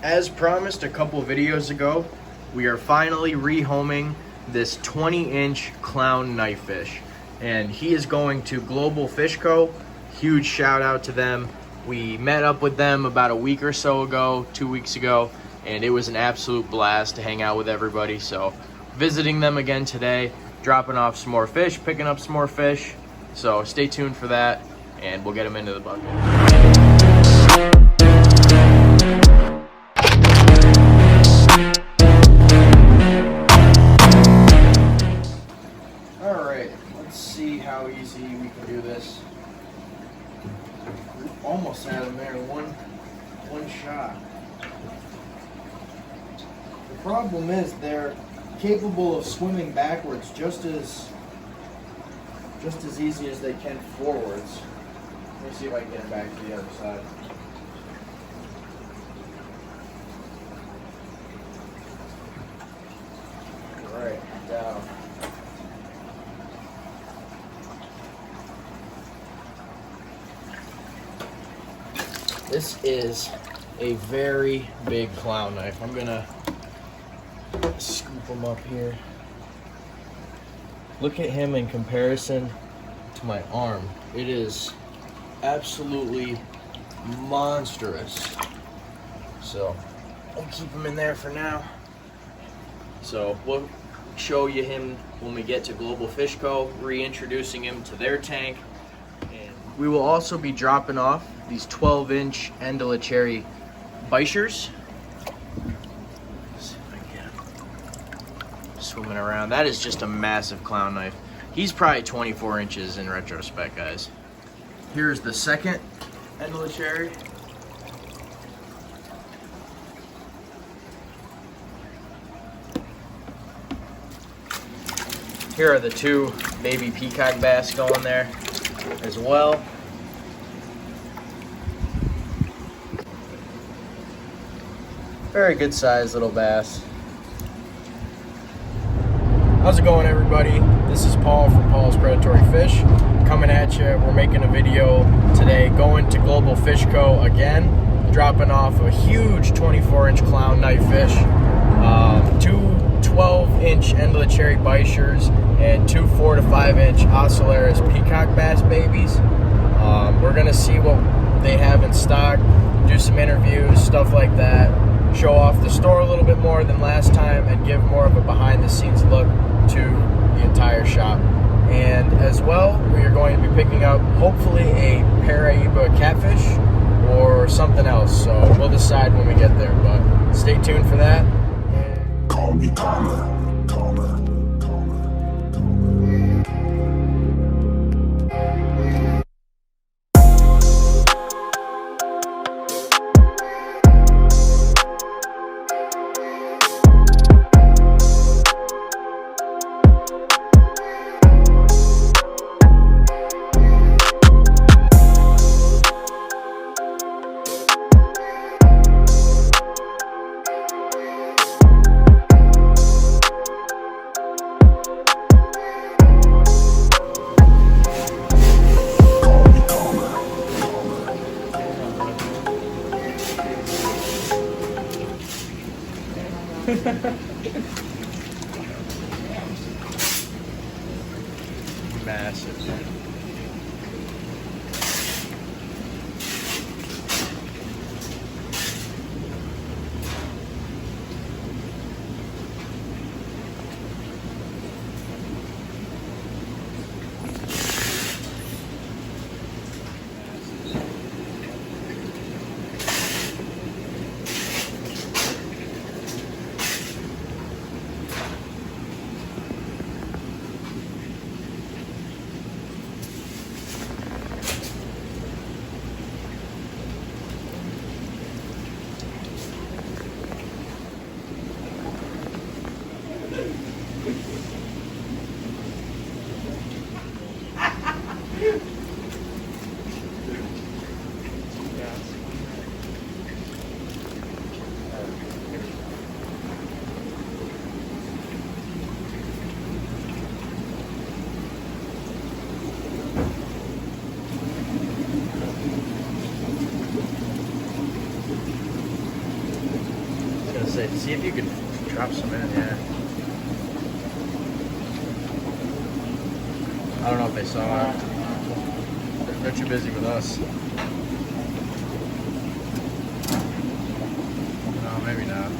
As promised a couple videos ago, we are finally rehoming this 20-inch clown knife fish, and he is going to Global Fish Co. Huge shout out to them. We met up with them about a week or so ago, 2 weeks ago, and it was an absolute blast to hang out with everybody. So visiting them again today, dropping off some more fish, picking up some more fish. So stay tuned for that, and we'll get them into the bucket. How easy we can do this. Almost had them there, one shot. The problem is they're capable of swimming backwards just as easy as they can forwards. Let me see if I can get them back to the other side. All right, down. This is a very big clown knife. I'm gonna scoop him up here. Look at him in comparison to my arm. It is absolutely monstrous. So I'll keep him in there for now. So we'll show you him when we get to Global Fish Co., reintroducing him to their tank. And we will also be dropping off these 12-inch Endela Cherry Bichers. See if I can get him swimming around. That is just a massive clown knife. He's probably 24 inches in retrospect, guys. Here's the second Endela Cherry. Here are the two baby peacock bass going there as well. Very good sized little bass. How's it going, everybody? This is Paul from Paul's Predatory Fish coming at you. We're making a video today going to Global Fish Co. again, dropping off a huge 24-inch clown knife fish, two 12-inch Endela Cherry Bichers, and two 4 to 5-inch Ocellaris peacock bass babies. We're gonna see what they have in stock, do some interviews, stuff like that. Show off the store a little bit more than last time and give more of a behind-the-scenes look to the entire shop. And as well, we are going to be picking up hopefully a Paraiba catfish or something else. So we'll decide when we get there, but stay tuned for that. Call me Calmer. Massive. say, see if you can drop some in, yeah. I don't know if they saw it. They're too busy with us. No, maybe not.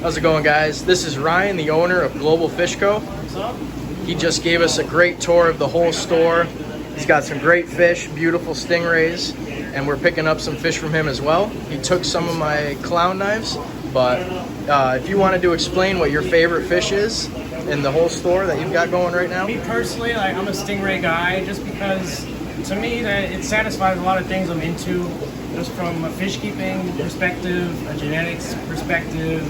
How's it going, guys? This is Ryan, the owner of Global Fish Co. What's up? He just gave us a great tour of the whole store. He's got some great fish, beautiful stingrays, and we're picking up some fish from him as well. He took some of my clown knives, but if you wanted to explain what your favorite fish is in the whole store that you've got going right now. Me personally, like, I'm a stingray guy just because to me that it satisfies a lot of things I'm into, just from a fish keeping perspective, a genetics perspective,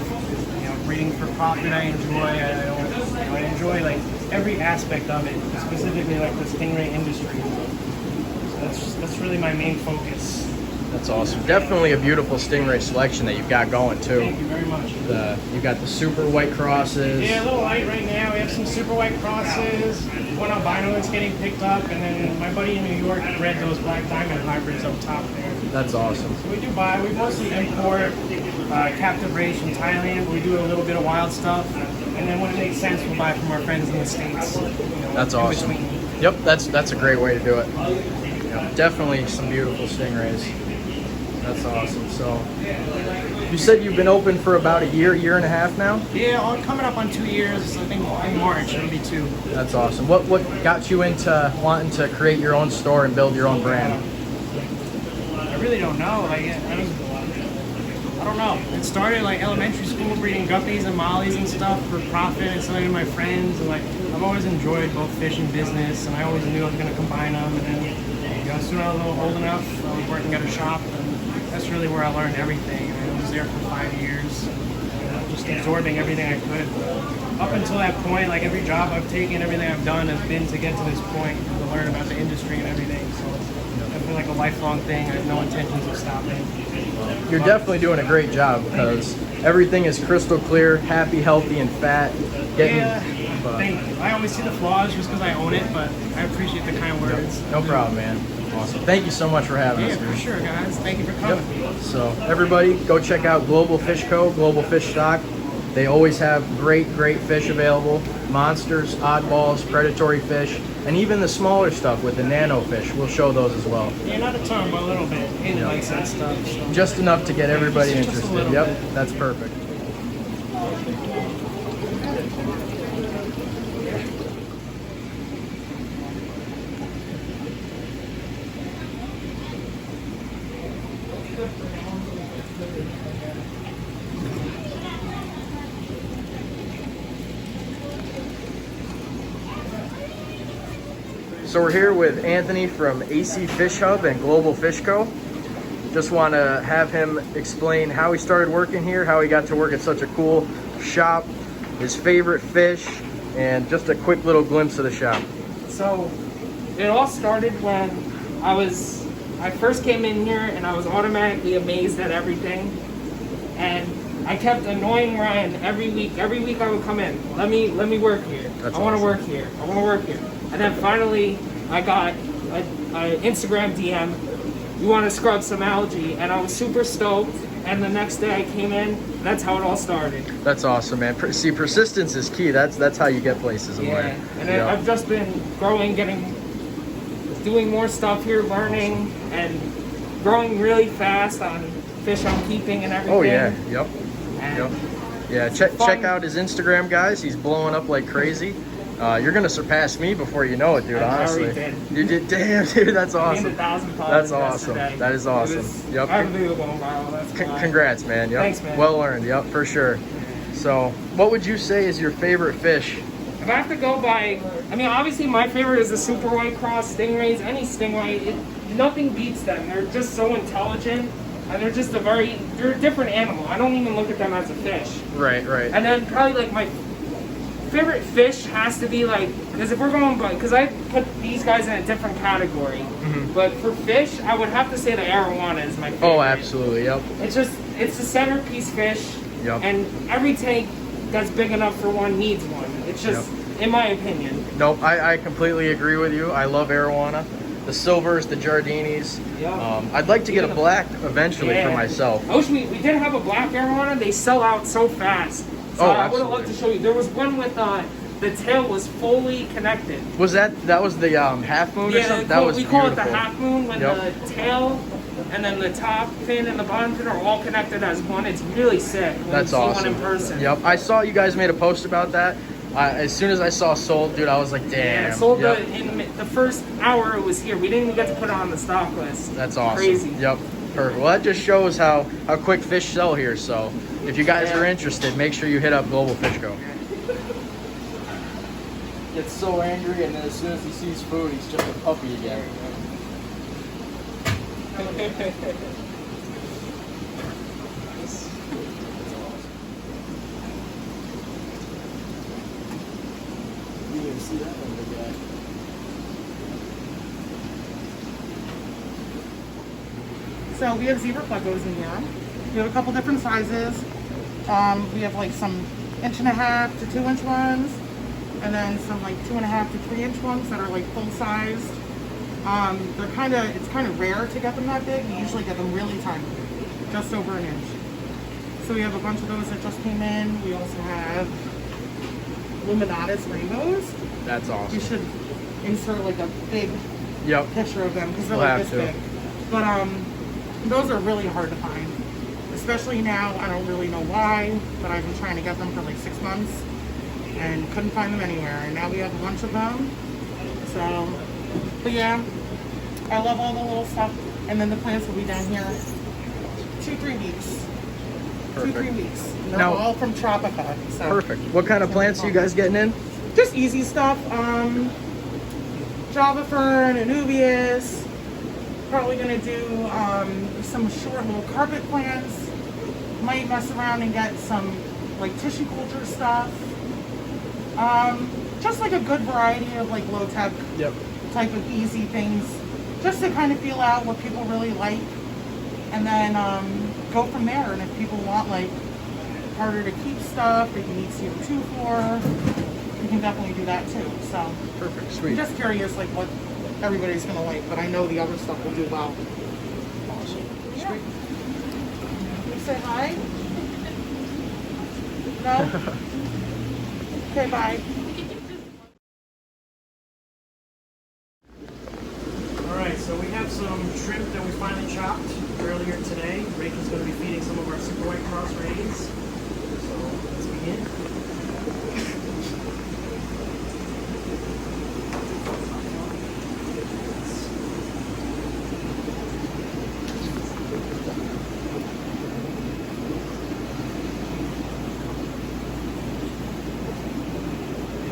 you know, breeding for profit I enjoy. I enjoy like every aspect of it, specifically like the stingray industry. So that's really my main focus. That's awesome. Definitely a beautiful stingray selection that you've got going too. Thank you very much. You got the super white crosses. Yeah, a little light right now. We have some super white crosses, one albino that's getting picked up, and then my buddy in New York bred those black diamond hybrids up top there. That's awesome. So we do buy, we mostly import captive race from Thailand, but we do a little bit of wild stuff, and then when it makes sense, we'll buy from our friends in the States. That's awesome. Yep, that's a great way to do it. Yep, definitely some beautiful stingrays. That's awesome. So, you said you've been open for about a year and a half now? Yeah, coming up on 2 years. I think in March it'll be 2. That's awesome. What got you into wanting to create your own store and build your own brand? I really don't know. Like, I don't know. It started like elementary school, breeding guppies and mollies and stuff for profit and selling to my friends. And like, I've always enjoyed both fish and business, and I always knew I was going to combine them. And then, you know, as soon as I was a little old enough, I was working at a shop, and that's really where I learned everything. I was there for 5 years, just absorbing everything I could. Up until that point, like every job I've taken, everything I've done has been to get to this point, to learn about the industry and everything. So it's definitely like a lifelong thing. I have no intentions of stopping. You're definitely doing a great job because everything is crystal clear, happy, healthy, and fat. Thank you. I always see the flaws just because I own it, but I appreciate the kind words. No problem, man. Awesome. Thank you so much for having us, Yeah, dude. for sure, guys. Thank you for coming. Yep. So everybody, go check out Global Fish Co., Global Fish Stock. They always have great fish available. Monsters, oddballs, predatory fish. and even the smaller stuff with the nano fish. We'll show those as well. Yeah, not a ton, but a little bit. He likes that stuff. So. Just enough to get everybody Just a interested. little Yep, bit. that's perfect. So we're here with Anthony from AC Fish Hub and Global Fish Co. Just want to have him explain how he started working here, how he got to work at such a cool shop, his favorite fish, and just a quick little glimpse of the shop. So it all started when I first came in here and I was automatically amazed at everything. And I kept annoying Ryan every week. Every week I would come in. Let me work here. That's I want to awesome. work here. I want to work here. And then finally I got an Instagram DM. You want to scrub some algae? And I was super stoked. And the next day I came in. And that's how it all started. That's awesome, man. See, persistence is key. That's how you get places in life. And then I've just been growing, doing more stuff here, learning, and growing really fast on fish I'm keeping and everything. Oh yeah, yep. And Yep. Yeah, check out his Instagram, guys. He's blowing up like crazy. You're gonna surpass me before you know it, dude. I Honestly, already did. you did. Damn, dude, that's I gained awesome. 1,000 pounds That's awesome. yesterday. That is It awesome. was Yep. unbelievable viral. That's why. Congrats, man. Yep. Thanks, man. Well earned. Yep, for sure. So, what would you say is your favorite fish? If I have to go by, I mean, obviously my favorite is the super white cross stingrays. Any stingray, nothing beats them. They're just so intelligent, and they're just they're a different animal. I don't even look at them as a fish. Right, right. And then probably like my favorite fish has to be like, because if we're going by, because I put these guys in a different category, but for fish, I would have to say the arowana is my favorite. Oh, absolutely. Yep. It's the centerpiece fish, Yep. and every tank that's big enough for one needs one. It's just, in my opinion. Nope. I completely agree with you. I love arowana. The silvers, the jardinis. Yep. I'd like to get a black eventually for Yeah. myself. I wish we did have a black arowana. They sell out so fast. So Oh, I would have loved absolutely. to show you. There was one with the tail was fully connected. Was that was the half moon or Yeah, something? That was we call it beautiful. the half moon when Yep. the tail and then the top fin and the bottom fin are all connected as one. It's really sick when That's you see awesome. one in person. Yep. I saw you guys made a post about that. As soon as I saw sold, dude, I was like, damn. Yeah, it sold Yep. in the first hour it was here. We didn't even get to put it on the stock list. That's awesome. Crazy. Yep. Perfect. Well, that just shows how quick fish sell here. So if you guys Yeah. are interested, make sure you hit up Global Fish Co. Gets so angry, and then as soon as he sees food, he's just a puppy again. You didn't see that one, big guy. So we have zebra pluggos in here. We have a couple different sizes. We have like some 1.5 to 2 inch ones, and then some like 2.5 to 3 inch ones that are like full sized. It's kind of rare to get them that big. You usually get them really tiny, just over an inch. So we have a bunch of those that just came in. We also have luminatus rainbows. That's We awesome. should insert like a big Yep. picture of them because they're We'll like have this to. big. But those are really hard to find, especially now. I don't really know why, but I've been trying to get them for like 6 months and couldn't find them anywhere. And now we have a bunch of them. So, but yeah, I love all the little stuff. And then the plants will be down here 2-3 weeks. Perfect. 2-3 weeks. And they're Now- all from Tropica. So Perfect. What kind of plants are you guys getting in? just easy stuff. Java fern, anubias. Probably gonna do some short little carpet plants. Might mess around and get some like tissue culture stuff. Just like a good variety of like low tech Yep. type of easy things, just to kind of feel out what people really like, and then go from there. And if people want like harder to keep stuff that you need CO2 for, you can definitely do that too. So Perfect. I'm Sweet. just curious like what everybody's gonna like, but I know the other stuff will do well. Awesome. Yeah. You say hi? No? Okay, bye. some shrimp that we finally chopped earlier today. Rick is going to be feeding some of our super white cross rays. So let's begin.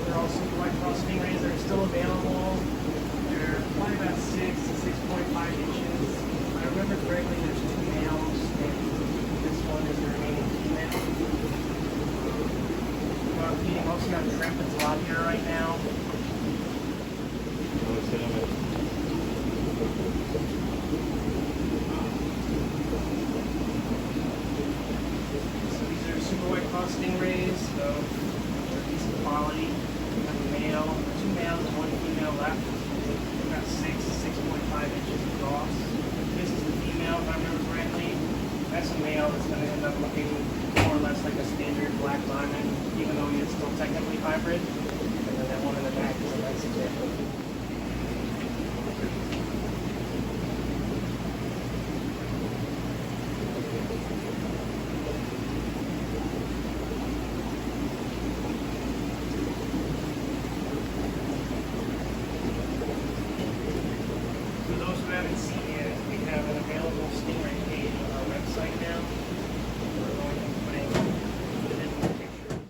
They're all super white cross stingrays. They're still available. They're probably about 6 to 6.5 inches. If I remember correctly, there's 2 males, and this one is the remaining female. I'm feeding mostly on shrimp and tilapia right now. So these are super white cross stingrays, so they're decent quality. We have a male, 2 males and 1 female left. About 6 to 6.5 inches across. This is the female, if I remember correctly. That's a male that's going to end up looking more or less like a standard black diamond, even though he is still technically hybrid. And then that one in the back is a nice example. For those who haven't seen it, we have an available stingray page on our website now. We're going to be putting more pictures.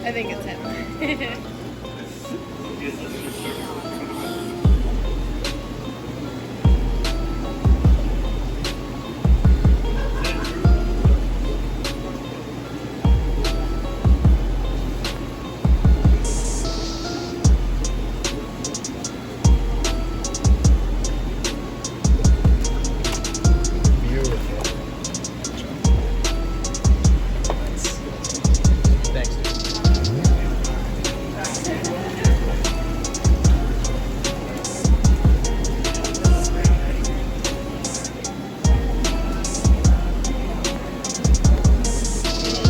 I think it's him. Beautiful. Thanks, dude.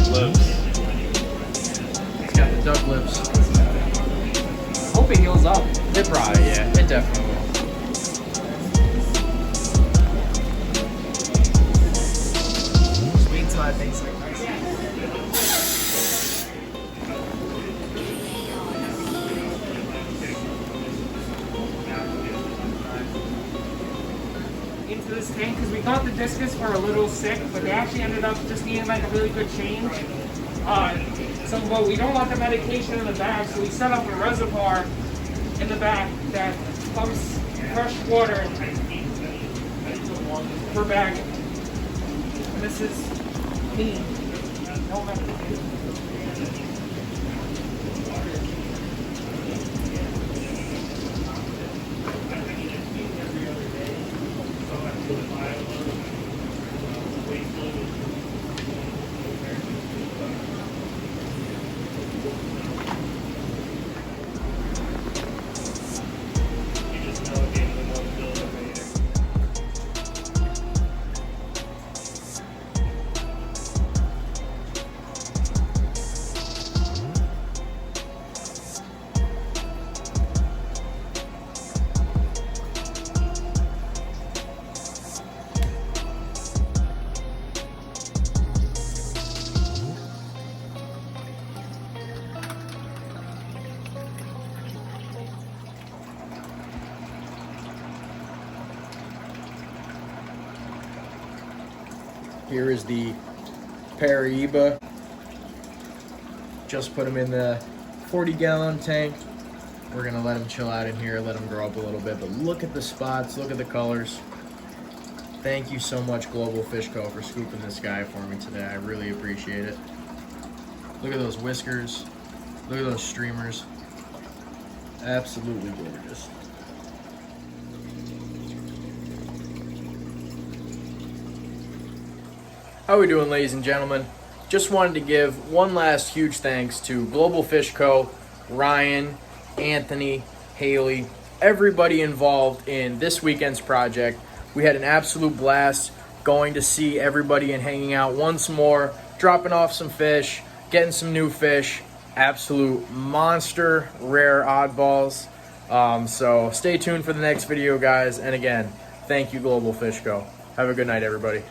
Lips. It's got the duck lips. Hope it heals up. It probably, yeah, it definitely will. Just wait until that thing's like into this tank because we thought the discus were a little sick, but they actually ended up just needing like a really good change. But we don't want the medication in the bag, so we set up a reservoir in the back that pumps fresh water per bag. And this is clean. No medication. Here is the Paraiba. Just put them in the 40-gallon tank. We're gonna let them chill out in here, let them grow up a little bit, but look at the spots, look at the colors. Thank you so much, Global Fish Co., for scooping this guy for me today. I really appreciate it. Look at those whiskers. Look at those streamers. Absolutely gorgeous. How we doing, ladies and gentlemen? Just wanted to give one last huge thanks to Global Fish Co., Ryan, Anthony, Haley, everybody involved in this weekend's project. We had an absolute blast going to see everybody and hanging out once more, dropping off some fish, getting some new fish, absolute monster rare oddballs. So stay tuned for the next video, guys. And again, thank you, Global Fish Co. Have a good night, everybody.